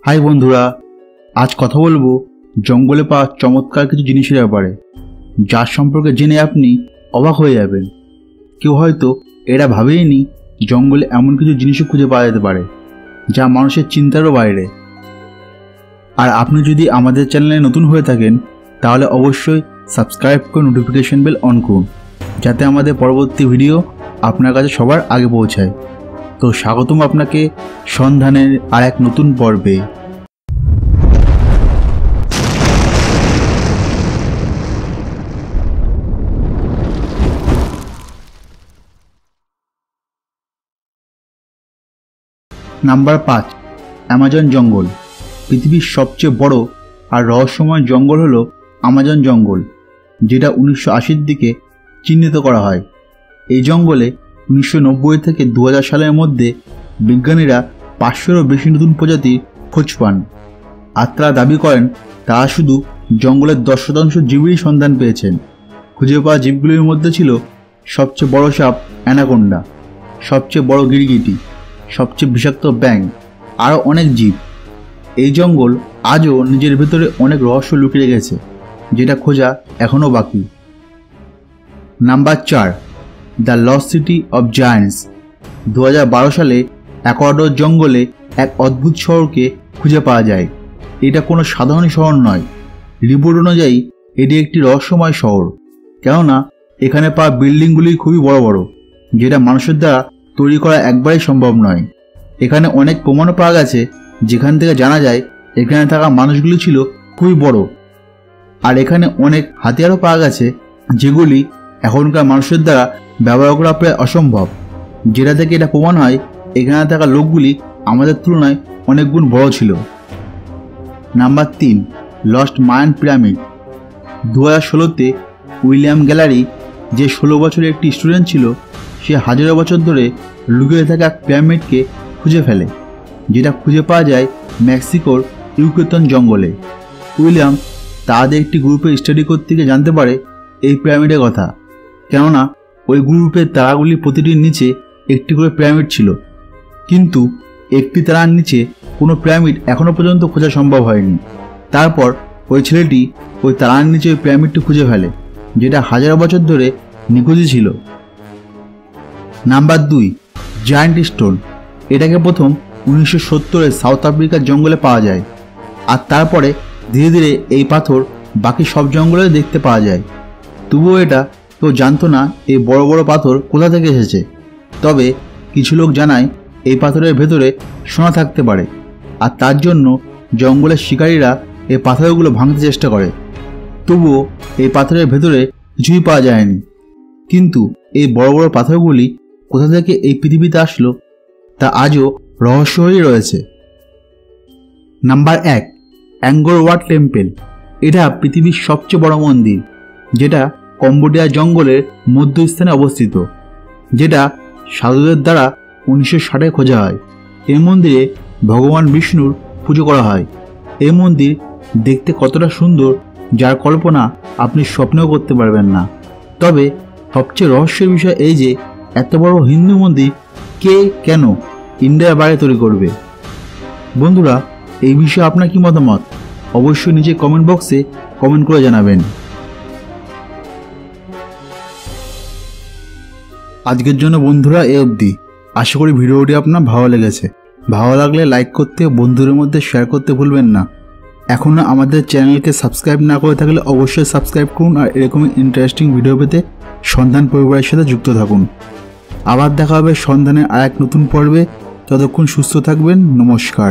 High বন্ধুরা, আজ কথা বলবো জঙ্গলে পাওয়া চমৎকার কিছু জিনিসের ব্যাপারে, যার সম্পর্কে জেনে আপনি অবাক হয়ে যাবেন। কেউ হয়তো এরা ভাবেইনি জঙ্গলে এমন কিছু জিনিসও খুঁজে পাওয়া যেতে পারে যা মানুষের চিন্তারও বাইরে। আর আপনি যদি আমাদের চ্যানেলে নতুন হয়ে থাকেন তাহলে অবশ্যই সাবস্ক্রাইব করে নোটিফিকেশন বেল অন করুন, যাতে আমাদের পরবর্তী ভিডিও আপনার কাছে সবার আগে পৌঁছায়। তো স্বাগতম আপনাকে সন্ধানের আর এক নতুন পর্বে। নাম্বার 5, অ্যামাজন জঙ্গল। পৃথিবীর সবচেয়ে বড় আর রহস্যময় জঙ্গল হলো অ্যামাজন জঙ্গল, যেটা 1980-র দিকে চিহ্নিত করা হয়। এই জঙ্গলে 1990 থেকে 2000 সালের মধ্যে বিজ্ঞানীরা 500-এরও বেশি নতুন প্রজাতির খোঁজ পান। আর তারা দাবি করেন তারা শুধু জঙ্গলের 10% জীবেরই সন্ধান পেয়েছেন। খুঁজে পাওয়া জীবগুলির মধ্যে ছিল সবচেয়ে বড় সাপ অ্যানাকোন্ডা, সবচেয়ে বড় গিরগিটি, সবচেয়ে বিষাক্ত ব্যাঙ, আরও অনেক জীব। এই জঙ্গল আজও নিজের ভেতরে অনেক রহস্য লুকিয়ে রেখেছে, যেটা খোঁজা এখনও বাকি। Number 4, the lost city of giants. 2012 সালে ইকুয়েডর জঙ্গলে এক অদ্ভুত শহরকে খুঁজে পাওয়া যায়। এটা কোনো সাধারণ শহর নয়। রিপোর্ট অনুযায়ী এটি একটি রহস্যময় শহর, কেননা এখানে পাওয়া বিল্ডিংগুলি খুবই বড় বড়, যেটা মানুষের দ্বারা তৈরি করা একবারেই সম্ভব নয়। এখানে অনেক প্রমাণও পাওয়া গেছে যেখান থেকে জানা যায় এখানে থাকা মানুষগুলি ছিল খুবই বড়। আর এখানে অনেক হাতিয়ারও পাওয়া গেছে যেগুলি এখনকার মানুষের দ্বারা ব্যবহার করা প্রায় অসম্ভব, যেটা থেকে এটা প্রমাণ হয় এখানে থাকা লোকগুলি আমাদের তুলনায় অনেক গুণ বড় ছিল। Number 3, lost Mayan pyramid. 2016-তে উইলিয়াম গ্যালারি, যে 16 বছরের একটি স্টুডেন্ট ছিল, সে হাজারো বছর ধরে লুকিয়ে থাকা এক পিরামিডকে খুঁজে ফেলে, যেটা খুঁজে পাওয়া যায় মেক্সিকোর ইউকেতন জঙ্গলে। উইলিয়াম তাদের একটি গ্রুপে স্টাডি করতে গিয়ে জানতে পারে এই পিরামিডের কথা, কেননা ওই গ্রুপের তারাগুলির প্রতিটির নিচে একটি করে পিরামিড ছিল, কিন্তু একটি তারার নিচে কোনো পিরামিড এখনও পর্যন্ত খোঁজা সম্ভব হয়নি। তারপর ওই ছেলেটি ওই তারার নিচে ওই পিরামিডটি খুঁজে ফেলে, যেটা হাজারো বছর ধরে নিখোঁজই ছিল। Number 2, giant stone. এটাকে প্রথম 1970-এ সাউথ আফ্রিকার জঙ্গলে পাওয়া যায়, আর তারপরে ধীরে ধীরে এই পাথর বাকি সব জঙ্গলে দেখতে পাওয়া যায়। তবুও এটা কেউ জানতো না এই বড় বড় পাথর কোথা থেকে এসেছে। তবে কিছু লোক জানায় এই পাথরের ভেতরে সোনা থাকতে পারে, আর তার জন্য জঙ্গলের শিকারীরা এই পাথরগুলো ভাঙতে চেষ্টা করে। তবুও এই পাথরের ভেতরে কিছুই পাওয়া যায়নি। কিন্তু এই বড় বড় পাথরগুলি কোথা থেকে এই পৃথিবীতে আসলো তা আজও রহস্য হয়েই রয়েছে। Number 1, Angkor Wat temple. এটা পৃথিবীর সবচেয়ে বড় মন্দির, যেটা কম্বোডিয়া জঙ্গলের মধ্যস্থানে অবস্থিত, যেটা সাধুদের দ্বারা 1960-এ খোঁজা হয়। এই মন্দিরে ভগবান বিষ্ণুর পুজো করা হয়। এই মন্দির দেখতে কতটা সুন্দর যার কল্পনা আপনি স্বপ্নেও করতে পারবেন না। তবে সবচেয়ে রহস্যের বিষয় এই যে এত বড় হিন্দু মন্দির কে কেন ইন্ডিয়ার বাইরে তৈরি করবে। বন্ধুরা, এই বিষয়ে আপনার কি মতামত অবশ্যই নিচে কমেন্ট বক্সে কমেন্ট করে জানাবেন। আজকের জন্য বন্ধুরা এই অবধি। আশা করি ভিডিওটি আপনার ভালো লেগেছে। ভালো লাগলে লাইক করতে, বন্ধুদের মধ্যে শেয়ার করতে ভুলবেন না। এখনও আমাদের চ্যানেলকে সাবস্ক্রাইব না করে থাকলে অবশ্যই সাবস্ক্রাইব করুন, আর এরকমই ইন্টারেস্টিং ভিডিও পেতে সন্ধান পরিবারের সাথে যুক্ত থাকুন। আবার দেখা হবে সন্ধানের আর এক নতুন পর্বে। ততক্ষণ সুস্থ থাকবেন। নমস্কার।